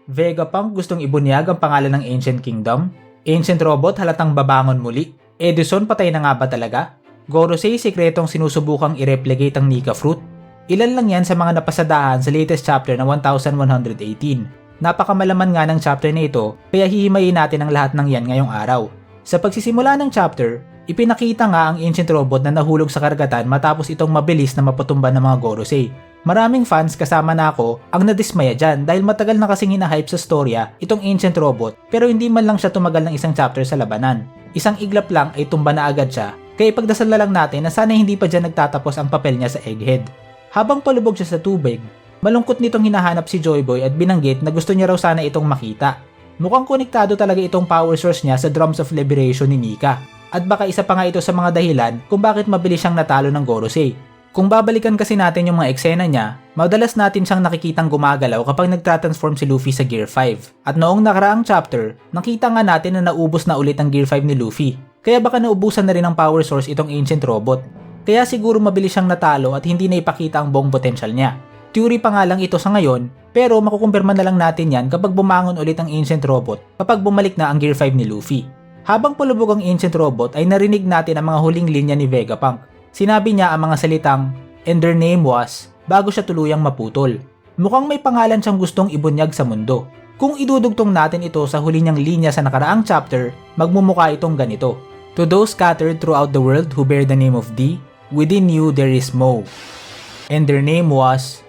Vegapunk gustong ibunyag ang pangalan ng Ancient Kingdom? Ancient Robot halatang babangon muli? Edison patay na nga ba talaga? Gorosei sikretong sinusubukang i-replicate ang Nika Fruit? Ilan lang yan sa mga napasadahan sa latest chapter na 1118. Napakamalaman nga ng chapter na ito, kaya hihimayin natin ang lahat ng yan ngayong araw. Sa pagsisimula ng chapter, ipinakita nga ang Ancient Robot na nahulog sa karagatan matapos itong mabilis na mapatumba ng mga Gorosei. Maraming fans kasama na ako ang nadismaya dyan dahil matagal na kasing hinahype sa storya itong Ancient Robot pero hindi man lang siya tumagal ng isang chapter sa labanan. Isang iglap lang ay tumba na agad siya, kaya ipagdasal na lang natin na sana hindi pa dyan nagtatapos ang papel niya sa Egghead. Habang palubog siya sa tubig, malungkot nitong hinahanap si Joy Boy at binanggit na gusto niya raw sana itong makita. Mukhang konektado talaga itong power source niya sa Drums of Liberation ni Nika. At baka isa pa nga ito sa mga dahilan kung bakit mabilis siyang natalo ng Gorosei. Kung babalikan kasi natin yung mga eksena niya, madalas natin siyang nakikitang gumagalaw kapag nagtransform si Luffy sa Gear 5. At noong nakaraang chapter, nakita nga natin na naubos na ulit ang Gear 5 ni Luffy. Kaya baka naubusan na rin ng power source itong Ancient Robot. Kaya siguro mabilis siyang natalo at hindi na ipakita ang buong potential niya. Theory pa nga lang ito sa ngayon, pero makukumpirma na lang natin yan kapag bumangon ulit ang Ancient Robot kapag bumalik na ang Gear 5 ni Luffy. Habang palubog ang Ancient Robot ay narinig natin ang mga huling linya ni Vegapunk. Sinabi niya ang mga salitang, "And their name was," bago siya tuluyang maputol. Mukhang may pangalan siyang gustong ibunyag sa mundo. Kung idudugtong natin ito sa huli niyang linya sa nakaraang chapter, magmumukha itong ganito. "To those scattered throughout the world who bear the name of D, within you there is Mo. And their name was..."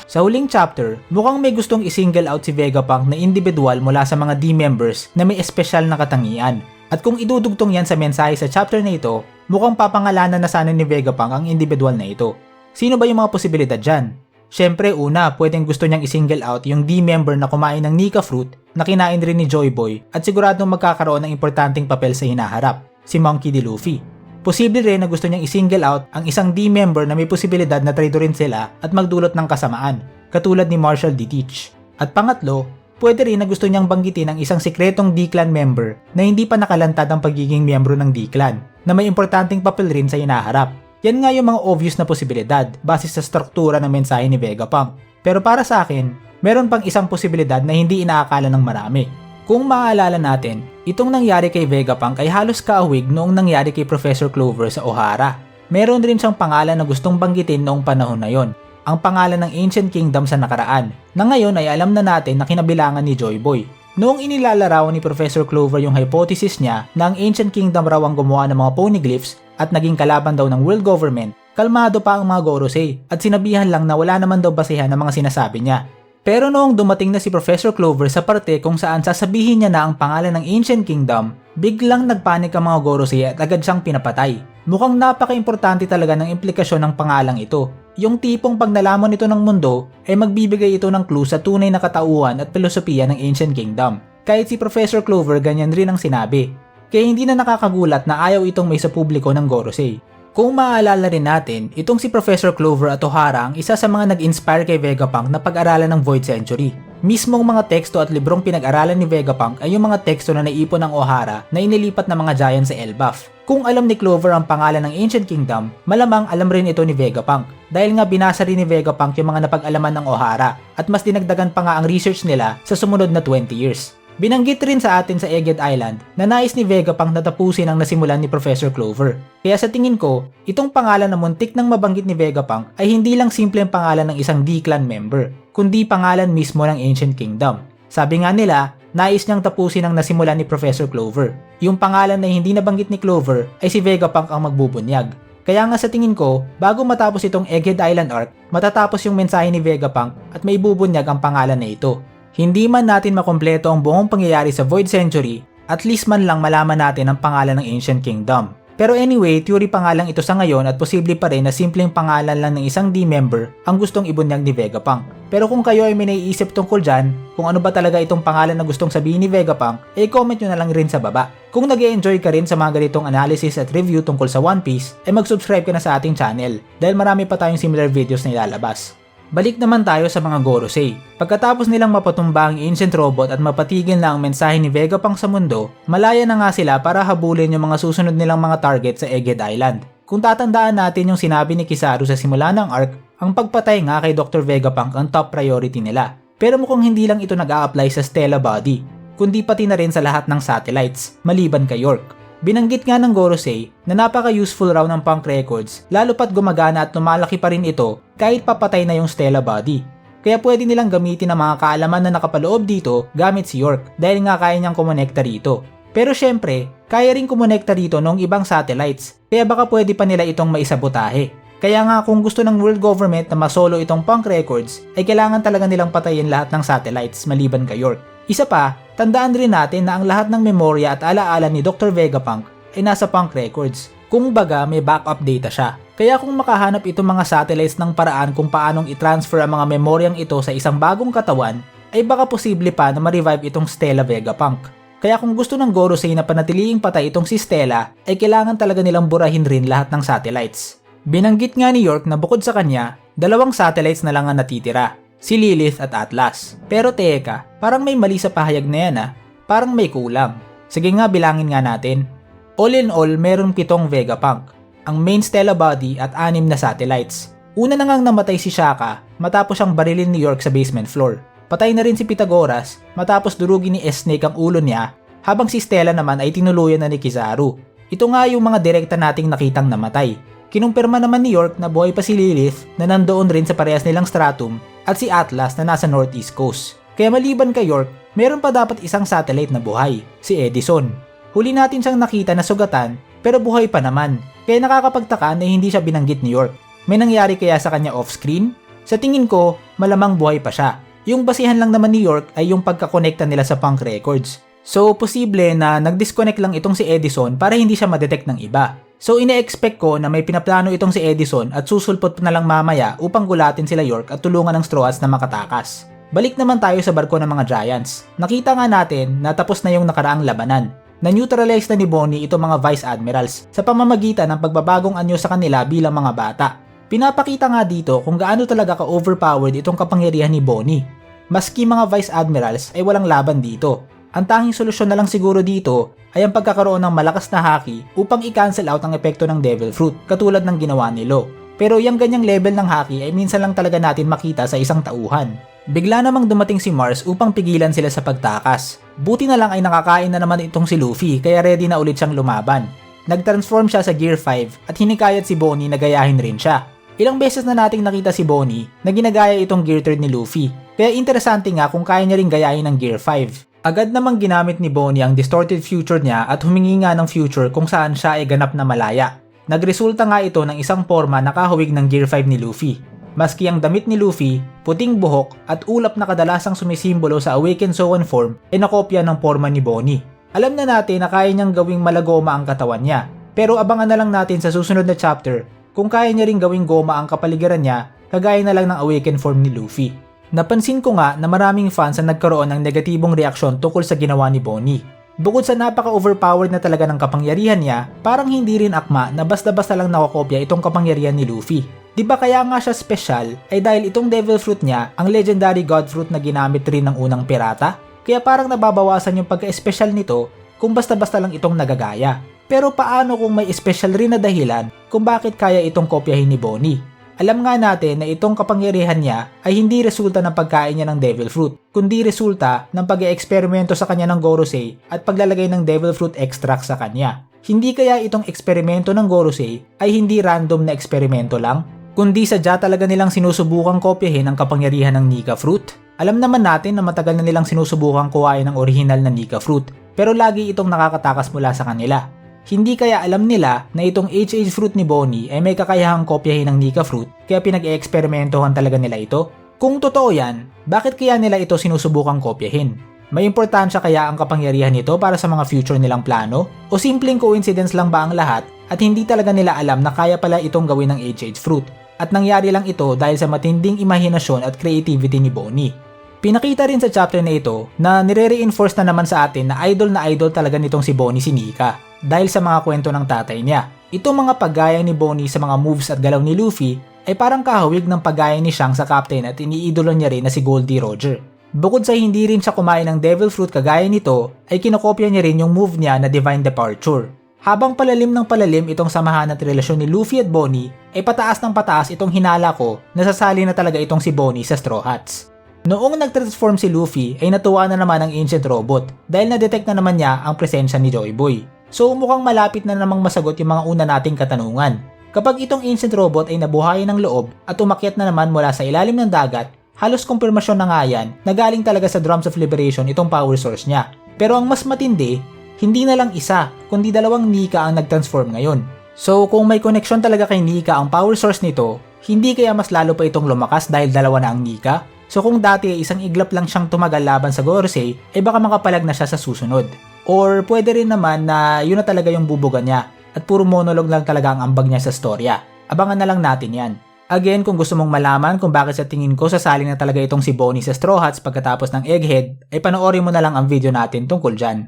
Sa huling chapter, mukhang may gustong isingle out si Vegapunk na individual mula sa mga D members na may espesyal na katangian. At kung idudugtong yan sa mensahe sa chapter na ito, mukhang papangalanan na sana ni Vegapunk ang individual na ito. Sino ba yung mga posibilidad dyan? Syempre una, pwedeng gusto niyang isingle out yung D member na kumain ng Nika Fruit na kinain rin ni Joy Boy at siguradong magkakaroon ng importanteng papel sa hinaharap, si Monkey D. Luffy. Posible rin na gusto niyang isingle out ang isang D member na may posibilidad na traidorin sila at magdulot ng kasamaan, katulad ni Marshall D. Teach. At pangatlo, pwede rin na gusto niyang banggitin ang isang sikretong D-Clan member na hindi pa nakalantad ang pagiging miyembro ng D-Clan, na may importanteng papel rin sa hinaharap. Yan nga yung mga obvious na posibilidad base sa struktura ng mensahe ni Vegapunk. Pero para sa akin, meron pang isang posibilidad na hindi inaakala ng marami. Kung maaalala natin, itong nangyari kay Vegapunk ay halos kaawig noong nangyari kay Professor Clover sa Ohara. Meron rin siyang pangalan na gustong banggitin noong panahon na yon, ang pangalan ng Ancient Kingdom sa nakaraan, na ngayon ay alam na natin na kinabilangan ni Joy Boy. Noong inilalarawan ni Professor Clover yung hypothesis niya na ang Ancient Kingdom raw ang gumawa ng mga poneglyphs at naging kalaban daw ng world government, kalmado pa ang mga Gorosei at sinabihan lang na wala naman daw basehan ng mga sinasabi niya. Pero noong dumating na si Professor Clover sa parte kung saan sasabihin niya na ang pangalan ng Ancient Kingdom, biglang nagpanik ang mga Gorosei at agad siyang pinapatay. Mukhang napaka-importante talaga ng implikasyon ng pangalang ito. Yung tipong pag nalaman nito ng mundo, ay magbibigay ito ng clue sa tunay na katauhan at filosofiya ng Ancient Kingdom. Kahit si Professor Clover ganyan rin ang sinabi. Kaya hindi na nakakagulat na ayaw itong may sa publiko ng Gorosei. Kung maaalala rin natin, itong si Professor Clover at Ohara ang isa sa mga nag-inspire kay Vegapunk na pag-aralan ng Void Century. Mismong mga teksto at librong pinag-aralan ni Vegapunk ay yung mga teksto na naipon ng Ohara na inilipat ng mga giant sa Elbaf. Kung alam ni Clover ang pangalan ng Ancient Kingdom, malamang alam rin ito ni Vegapunk. Dahil nga binasa rin ni Vegapunk yung mga napag-alaman ng Ohara at mas dinagdagan pa nga ang research nila sa sumunod na 20 years. Binanggit rin sa atin sa Egghead Island na nais ni Vegapunk na tapusin ang nasimulan ni Professor Clover. Kaya sa tingin ko, itong pangalan na muntik nang mabanggit ni Vegapunk ay hindi lang simpleng pangalan ng isang D-Clan member, kundi pangalan mismo ng Ancient Kingdom. Sabi nga nila, nais niyang tapusin ang nasimulan ni Professor Clover. Yung pangalan na hindi nabanggit ni Clover ay si Vegapunk ang magbubunyag. Kaya nga sa tingin ko, bago matapos itong Egghead Island arc, matatapos yung mensahe ni Vegapunk at may bubunyag ang pangalan na ito. Hindi man natin makompleto ang buong pangyayari sa Void Century, at least man lang malaman natin ang pangalan ng Ancient Kingdom. Pero anyway, theory pa nga lang ito sa ngayon at posible pa rin na simpleng pangalan lang ng isang D-member ang gustong ibunyag ni Vegapunk. Pero kung kayo ay may naiisip tungkol dyan, kung ano ba talaga itong pangalan na gustong sabihin ni Vegapunk, comment nyo na lang rin sa baba. Kung nag-e-enjoy ka rin sa mga ganitong analysis at review tungkol sa One Piece, mag-subscribe ka na sa ating channel dahil marami pa tayong similar videos na ilalabas. Balik naman tayo sa mga Gorosei. Pagkatapos nilang mapatumba ang Ancient Robot at mapatigil na ang mensahe ni Vegapunk sa mundo, malaya na nga sila para habulin yung mga susunod nilang mga target sa Egghead Island. Kung tatandaan natin yung sinabi ni Kizaru sa simula ng arc, ang pagpatay nga kay Dr. Vegapunk ang top priority nila. Pero mukhang hindi lang ito nag-a-apply sa Stella Body, kundi pati na rin sa lahat ng satellites, maliban kay York. Binanggit nga ng Gorosei na napaka-useful raw ng punk records lalo pat gumagana at lumalaki pa rin ito kahit papatay na yung Stella Body. Kaya pwede nilang gamitin ang mga kaalaman na nakapaloob dito gamit si York dahil nga kaya niyang kumonekta rito. Pero syempre, kaya rin kumonekta rito ng ibang satellites kaya baka pwede pa nila itong maisabotahe. Kaya nga kung gusto ng world government na masolo itong punk records ay kailangan talaga nilang patayin lahat ng satellites maliban kay York. Isa pa, tandaan rin natin na ang lahat ng memorya at alaala ni Dr. Vegapunk ay nasa punk records. Kung baga may backup data siya. Kaya kung makahanap itong mga satellites ng paraan kung paanong i-transfer ang mga memoryang ito sa isang bagong katawan, ay baka posible pa na ma-revive itong Stella Vegapunk. Kaya kung gusto ng Gorosei na panatiliing patay itong si Stella, ay kailangan talaga nilang burahin rin lahat ng satellites. Binanggit nga ni York na bukod sa kanya, 2 satellites na lang ang natitira, si Lilith at Atlas. Pero teka, parang may mali sa pahayag na yan parang may kulang. Sige nga bilangin nga natin. All in all, meron 7 Vegapunk, ang main Stella Body at 6 na satellites. Una na ngang namatay si Shaka matapos siyang barilin ni York sa basement floor. Patay na rin si Pythagoras matapos durugin ni S-Snake ang ulo niya habang si Stella naman ay tinuluyan na ni Kizaru. Ito nga yung mga direkta nating nakitang namatay. Kinumpirma naman ni York na buhay pa si Lilith na nandoon rin sa parehas nilang stratum at si Atlas na nasa northeast coast. Kaya maliban kay York, meron pa dapat isang satellite na buhay, si Edison. Huli natin siyang nakita na sugatan pero buhay pa naman, kaya nakakapagtaka na hindi siya binanggit ni York. May nangyari kaya sa kanya off-screen? Sa tingin ko, malamang buhay pa siya. Yung basihan lang naman ni York ay yung pagkakonekta nila sa punk records. So posible na nag-disconnect lang itong si Edison para hindi siya madetect ng iba. So ine-expect ko na may pinaplano itong si Edison at susulpot na lang mamaya upang gulatin sila York at tulungan ng Straw Hats na makatakas. Balik naman tayo sa barko ng mga Giants. Nakita nga natin na tapos na yung nakaraang labanan. Na-neutralize na ni Bonnie itong mga Vice Admirals sa pamamagitan ng pagbabagong anyo sa kanila bilang mga bata. Pinapakita nga dito kung gaano talaga ka-overpowered itong kapangyarihan ni Bonnie. Maski mga Vice Admirals ay walang laban dito. Ang tanging solusyon na lang siguro dito ay ang pagkakaroon ng malakas na haki upang i-cancel out ang epekto ng Devil Fruit katulad ng ginawa ni Lo. Pero yung ganyang level ng haki ay minsan lang talaga natin makita sa isang tauhan. Bigla namang dumating si Mars upang pigilan sila sa pagtakas. Buti na lang ay nakakain na naman itong si Luffy kaya ready na ulit siyang lumaban. Nag-transform siya sa Gear 5 at hinikayat si Bonnie na gayahin rin siya. Ilang beses na nating nakita si Bonnie na ginagaya itong Gear 3 ni Luffy. Kaya interesante nga kung kaya niya rin gayahin ng Gear 5. Agad namang ginamit ni Bonnie ang distorted future niya at humingi nga ng future kung saan siya ay ganap na malaya. Nagresulta nga ito ng isang forma na kahawig ng Gear 5 ni Luffy. Maski ang damit ni Luffy, puting buhok at ulap na kadalasang sumisimbolo sa Awakened Zoan form ay nakopya ng forma ni Bonnie. Alam na natin na kaya niyang gawing malagoma ang katawan niya, pero abangan na lang natin sa susunod na chapter kung kaya niya ring gawing goma ang kapaligiran niya kagaya na lang ng Awakened form ni Luffy. Napansin ko nga na maraming fans ang nagkaroon ng negatibong reaksyon tungkol sa ginawa ni Bonnie. Bukod sa napaka-overpowered na talaga ng kapangyarihan niya, parang hindi rin akma na basta-basta lang nakokopya itong kapangyarihan ni Luffy. Diba kaya nga siya special ay dahil itong Devil Fruit niya ang legendary God Fruit na ginamit rin ng unang pirata? Kaya parang nababawasan yung pagka-special nito kung basta-basta lang itong nagagaya. Pero paano kung may special rin na dahilan kung bakit kaya itong kopyahin ni Bonnie? Alam nga natin na itong kapangyarihan niya ay hindi resulta ng pagkain niya ng Devil Fruit, kundi resulta ng pag-eeksperimento sa kanya ng Gorosei at paglalagay ng Devil Fruit extract sa kanya. Hindi kaya itong eksperimento ng Gorosei ay hindi random na eksperimento lang, kundi sadya talaga nilang sinusubukang kopyahin ang kapangyarihan ng Nika Fruit? Alam naman natin na matagal na nilang sinusubukang kuhain ang original na Nika Fruit, pero lagi itong nakakatakas mula sa kanila. Hindi kaya alam nila na itong HH Fruit ni Bonnie ay may kakayahang kopyahin ng Nika Fruit kaya pinag-eeksperimentohan talaga nila ito? Kung totoo yan, bakit kaya nila ito sinusubukang kopyahin? May importansya kaya ang kapangyarihan nito para sa mga future nilang plano? O simpleng coincidence lang ba ang lahat at hindi talaga nila alam na kaya pala itong gawin ng HH Fruit? At nangyari lang ito dahil sa matinding imahinasyon at creativity ni Bonnie. Pinakita rin sa chapter na ito na nire-reinforce na naman sa atin na idol talaga nitong si Bonnie si Nika dahil sa mga kwento ng tatay niya. Itong mga paggaya ni Bonnie sa mga moves at galaw ni Luffy ay parang kahawig ng paggaya ni Shanks sa captain at iniidolo niya rin na si Goldie Roger. Bukod sa hindi rin siya kumain ng Devil Fruit kagaya nito ay kinokopya niya rin yung move niya na Divine Departure. Habang palalim ng palalim itong samahan at relasyon ni Luffy at Bonnie ay pataas ng pataas itong hinala ko na sasali na talaga itong si Bonnie sa Straw Hats. Noong nag-transform si Luffy ay natuwa na naman ang Ancient Robot dahil na-detect na naman niya ang presensya ni Joy Boy. So mukhang malapit na namang masagot yung mga una nating katanungan. Kapag itong Ancient Robot ay nabuhayan ng loob at umakyat na naman mula sa ilalim ng dagat, halos kumpirmasyon na nga yan na galing talaga sa Drums of Liberation itong power source niya. Pero ang mas matindi, hindi na lang isa kundi dalawang Nika ang nag-transform ngayon. So kung may connection talaga kay Nika ang power source nito, hindi kaya mas lalo pa itong lumakas dahil dalawa na ang Nika? So kung dati ay isang iglap lang siyang tumagal laban sa Gorosei, ay baka makapalag na siya sa susunod. Or pwede rin naman na yun na talaga yung bubuga niya at puro monologue lang talaga ang ambag niya sa storya. Abangan na lang natin yan. Again, kung gusto mong malaman kung bakit sa tingin ko sasali na talaga itong si Bonnie sa Straw Hats pagkatapos ng Egghead, ay panoorin mo na lang ang video natin tungkol dyan.